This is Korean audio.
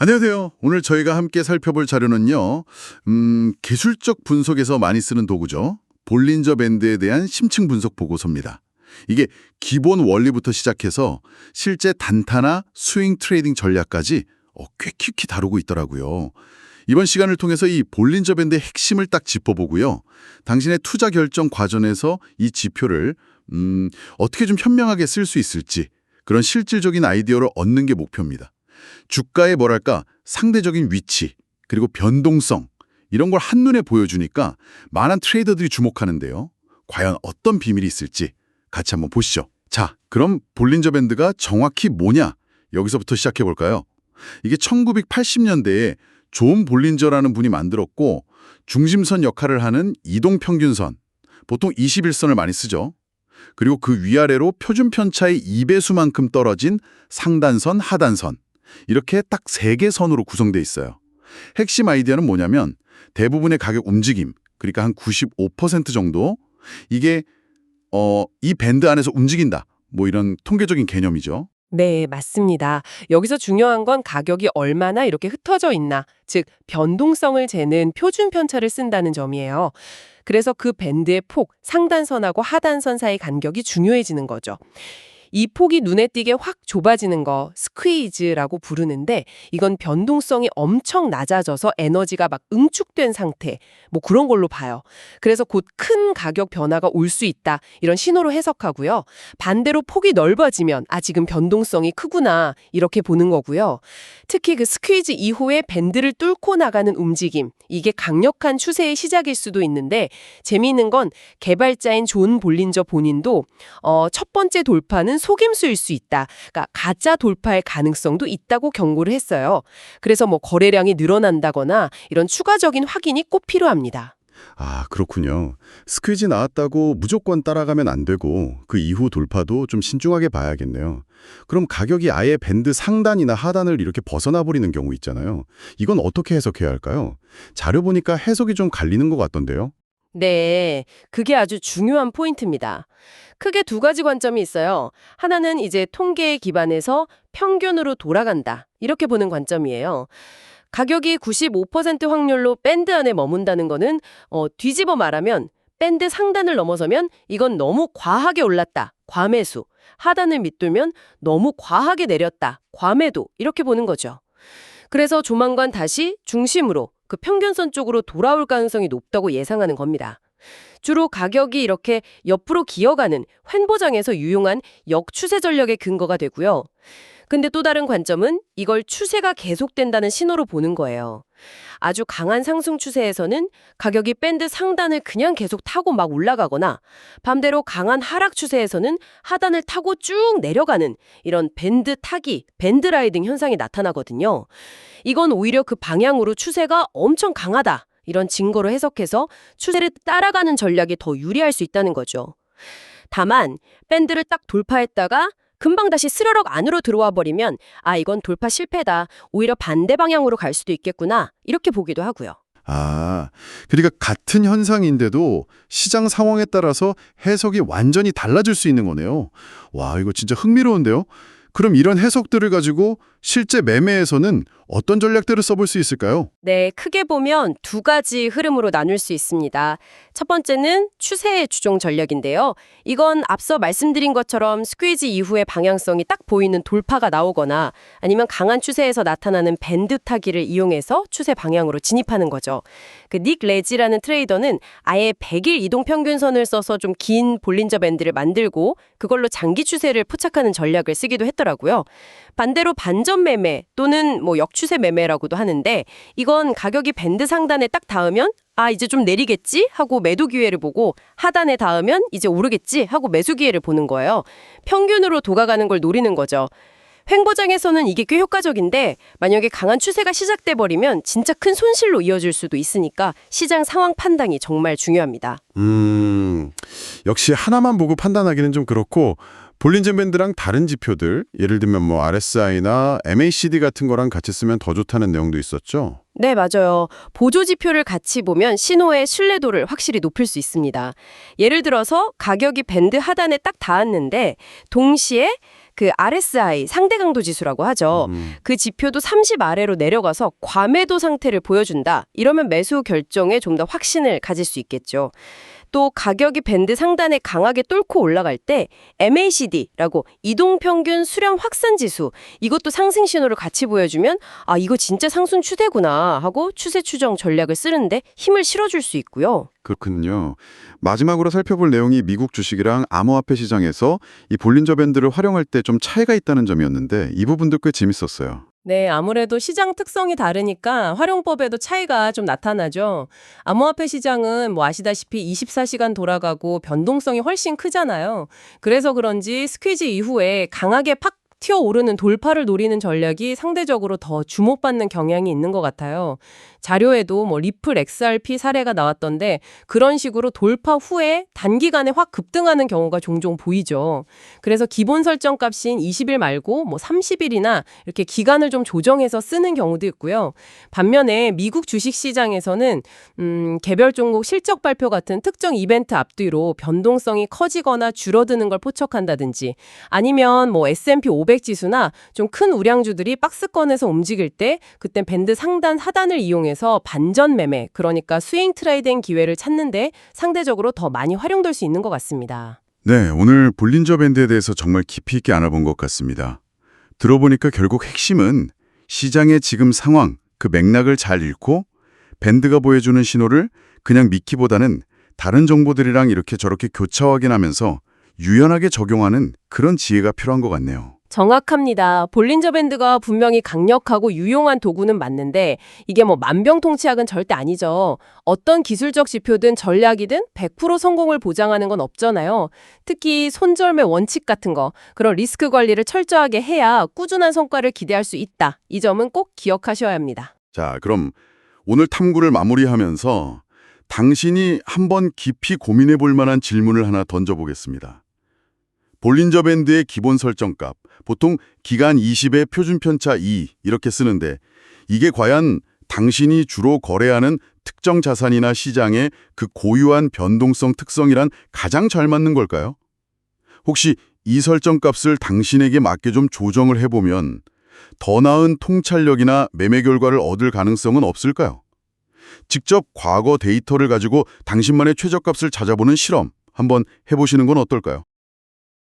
안녕하세요. 오늘 저희가 함께 살펴볼 자료는요. 기술적 분석에서 많이 쓰는 도구죠. 볼린저 밴드에 대한 심층 분석 보고서입니다. 이게 기본 원리부터 시작해서 실제 단타나 스윙 트레이딩 전략까지 꽤 깊이 다루고 있더라고요. 이번 시간을 통해서 이 볼린저 밴드의 핵심을 딱 짚어보고요. 당신의 투자 결정 과정에서 이 지표를 어떻게 좀 현명하게 쓸 수 있을지 그런 실질적인 아이디어를 얻는 게 목표입니다. 주가의 뭐랄까 상대적인 위치 그리고 변동성 이런 걸 한눈에 보여주니까 많은 트레이더들이 주목하는데요. 과연 어떤 비밀이 있을지 같이 한번 보시죠. 자, 그럼 볼린저 밴드가 정확히 뭐냐? 여기서부터 시작해 볼까요? 이게 1980년대에 존 볼린저라는 분이 만들었고 중심선 역할을 하는 이동평균선, 보통 21선을 많이 쓰죠. 그리고 그 위아래로 표준 편차의 2배수만큼 떨어진 상단선, 하단선 이렇게 딱 3개 선으로 구성되어 있어요. 핵심 아이디어는 뭐냐면 대부분의 가격 움직임, 그러니까 한 95% 정도 이게 이 밴드 안에서 움직인다. 뭐 이런 통계적인 개념이죠. 네, 맞습니다. 여기서 중요한 건 가격이 얼마나 이렇게 흩어져 있나, 즉 변동성을 재는 표준 편차를 쓴다는 점이에요. 그래서 그 밴드의 폭, 상단선하고 하단선 사이 간격이 중요해지는 거죠. 이 폭이 눈에 띄게 확 좁아지는 거 스퀴즈라고 부르는데 이건 변동성이 엄청 낮아져서 에너지가 막 응축된 상태 뭐 그런 걸로 봐요. 그래서 곧 큰 가격 변화가 올 수 있다 이런 신호로 해석하고요. 반대로 폭이 넓어지면 지금 변동성이 크구나 이렇게 보는 거고요. 특히 그 스퀴즈 이후에 밴드를 뚫고 나가는 움직임 이게 강력한 추세의 시작일 수도 있는데 재미있는 건 개발자인 존 볼린저 본인도 첫 번째 돌파는 속임수일 수 있다. 그러니까 가짜 돌파의 가능성도 있다고 경고를 했어요. 그래서 뭐 거래량이 늘어난다거나 이런 추가적인 확인이 꼭 필요합니다. 아, 그렇군요. 스퀴즈 나왔다고 무조건 따라가면 안 되고 그 이후 돌파도 좀 신중하게 봐야겠네요. 그럼 가격이 아예 밴드 상단이나 하단을 이렇게 벗어나 버리는 경우 있잖아요. 이건 어떻게 해석해야 할까요? 자료 보니까 해석이 좀 갈리는 것 같던데요. 네, 그게 아주 중요한 포인트입니다. 크게 두 가지 관점이 있어요. 하나는 이제 통계에 기반해서 평균으로 돌아간다. 이렇게 보는 관점이에요. 가격이 95% 확률로 밴드 안에 머문다는 거는 뒤집어 말하면 밴드 상단을 넘어서면 이건 너무 과하게 올랐다. 과매수. 하단을 밑돌면 너무 과하게 내렸다. 과매도. 이렇게 보는 거죠. 그래서 조만간 다시 중심으로 그 평균선 쪽으로 돌아올 가능성이 높다고 예상하는 겁니다. 주로 가격이 이렇게 옆으로 기어가는 횡보장에서 유용한 역추세 전략의 근거가 되고요. 근데 또 다른 관점은 이걸 추세가 계속된다는 신호로 보는 거예요. 아주 강한 상승 추세에서는 가격이 밴드 상단을 그냥 계속 타고 막 올라가거나 반대로 강한 하락 추세에서는 하단을 타고 쭉 내려가는 이런 밴드 타기, 밴드 라이딩 현상이 나타나거든요. 이건 오히려 그 방향으로 추세가 엄청 강하다. 이런 증거로 해석해서 추세를 따라가는 전략이 더 유리할 수 있다는 거죠. 다만 밴드를 딱 돌파했다가 금방 다시 스르륵 안으로 들어와 버리면 이건 돌파 실패다. 오히려 반대 방향으로 갈 수도 있겠구나. 이렇게 보기도 하고요. 아, 그러니까 같은 현상인데도 시장 상황에 따라서 해석이 완전히 달라질 수 있는 거네요. 와, 이거 진짜 흥미로운데요? 그럼 이런 해석들을 가지고 실제 매매에서는 어떤 전략들을 써볼 수 있을까요? 네, 크게 보면 두 가지 흐름으로 나눌 수 있습니다. 첫 번째는 추세의 주종 전략인데요. 이건 앞서 말씀드린 것처럼 스퀴즈 이후의 방향성이 딱 보이는 돌파가 나오거나 아니면 강한 추세에서 나타나는 밴드 타기를 이용해서 추세 방향으로 진입하는 거죠. 그 닉 레지라는 트레이더는 아예 100일 이동평균선을 써서 좀 긴 볼린저 밴드를 만들고 그걸로 장기 추세를 포착하는 전략을 쓰기도 했더라고요. 반대로 반전 매매 또는 뭐 역추세 매매라고도 하는데 이건 가격이 밴드 상단에 딱 닿으면 이제 좀 내리겠지 하고 매도 기회를 보고 하단에 닿으면 이제 오르겠지 하고 매수 기회를 보는 거예요. 평균으로 도가가는 걸 노리는 거죠. 횡보장에서는 이게 꽤 효과적인데 만약에 강한 추세가 시작돼 버리면 진짜 큰 손실로 이어질 수도 있으니까 시장 상황 판단이 정말 중요합니다. 역시 하나만 보고 판단하기는 좀 그렇고 볼린저 밴드랑 다른 지표들, 예를 들면 뭐 RSI나 MACD 같은 거랑 같이 쓰면 더 좋다는 내용도 있었죠? 네, 맞아요. 보조 지표를 같이 보면 신호의 신뢰도를 확실히 높일 수 있습니다. 예를 들어서 가격이 밴드 하단에 딱 닿았는데 동시에 그 RSI, 상대 강도 지수라고 하죠. 그 지표도 30 아래로 내려가서 과매도 상태를 보여준다. 이러면 매수 결정에 좀 더 확신을 가질 수 있겠죠. 또 가격이 밴드 상단에 강하게 뚫고 올라갈 때 MACD라고 이동평균 수렴 확산 지수, 이것도 상승 신호를 같이 보여주면 아, 이거 진짜 상승 추세구나 하고 추세 추정 전략을 쓰는데 힘을 실어줄 수 있고요. 그렇군요. 마지막으로 살펴볼 내용이 미국 주식이랑 암호화폐 시장에서 이 볼린저 밴드를 활용할 때 좀 차이가 있다는 점이었는데 이 부분도 꽤 재밌었어요. 네, 아무래도 시장 특성이 다르니까 활용법에도 차이가 좀 나타나죠. 암호화폐 시장은 뭐 아시다시피 24시간 돌아가고 변동성이 훨씬 크잖아요. 그래서 그런지 스퀴즈 이후에 강하게 팍 튀어오르는 돌파를 노리는 전략이 상대적으로 더 주목받는 경향이 있는 것 같아요. 자료에도 뭐 리플 XRP 사례가 나왔던데 그런 식으로 돌파 후에 단기간에 확 급등하는 경우가 종종 보이죠. 그래서 기본 설정 값인 20일 말고 뭐 30일이나 이렇게 기간을 좀 조정해서 쓰는 경우도 있고요. 반면에 미국 주식 시장에서는 개별 종목 실적 발표 같은 특정 이벤트 앞뒤로 변동성이 커지거나 줄어드는 걸 포착한다든지 아니면 뭐 S&P 500 지수나 좀 큰 우량주들이 박스권에서 움직일 때 그땐 밴드 상단 하단을 이용해서 반전 매매, 그러니까 스윙 트레이딩 기회를 찾는데 상대적으로 더 많이 활용될 수 있는 것 같습니다. 네, 오늘 볼린저 밴드에 대해서 정말 깊이 있게 알아본 것 같습니다. 들어보니까 결국 핵심은 시장의 지금 상황, 그 맥락을 잘 읽고 밴드가 보여주는 신호를 그냥 믿기보다는 다른 정보들이랑 이렇게 저렇게 교차 확인하면서 유연하게 적용하는 그런 지혜가 필요한 것 같네요. 정확합니다. 볼린저 밴드가 분명히 강력하고 유용한 도구는 맞는데 이게 뭐 만병통치약은 절대 아니죠. 어떤 기술적 지표든 전략이든 100% 성공을 보장하는 건 없잖아요. 특히 손절매 원칙 같은 거, 그런 리스크 관리를 철저하게 해야 꾸준한 성과를 기대할 수 있다. 이 점은 꼭 기억하셔야 합니다. 자, 그럼 오늘 탐구를 마무리하면서 당신이 한번 깊이 고민해 볼 만한 질문을 하나 던져보겠습니다. 볼린저 밴드의 기본 설정값, 보통 기간 20의 표준 편차 2 이렇게 쓰는데 이게 과연 당신이 주로 거래하는 특정 자산이나 시장의 그 고유한 변동성 특성이란 가장 잘 맞는 걸까요? 혹시 이 설정값을 당신에게 맞게 좀 조정을 해보면 더 나은 통찰력이나 매매 결과를 얻을 가능성은 없을까요? 직접 과거 데이터를 가지고 당신만의 최저값을 찾아보는 실험 한번 해보시는 건 어떨까요?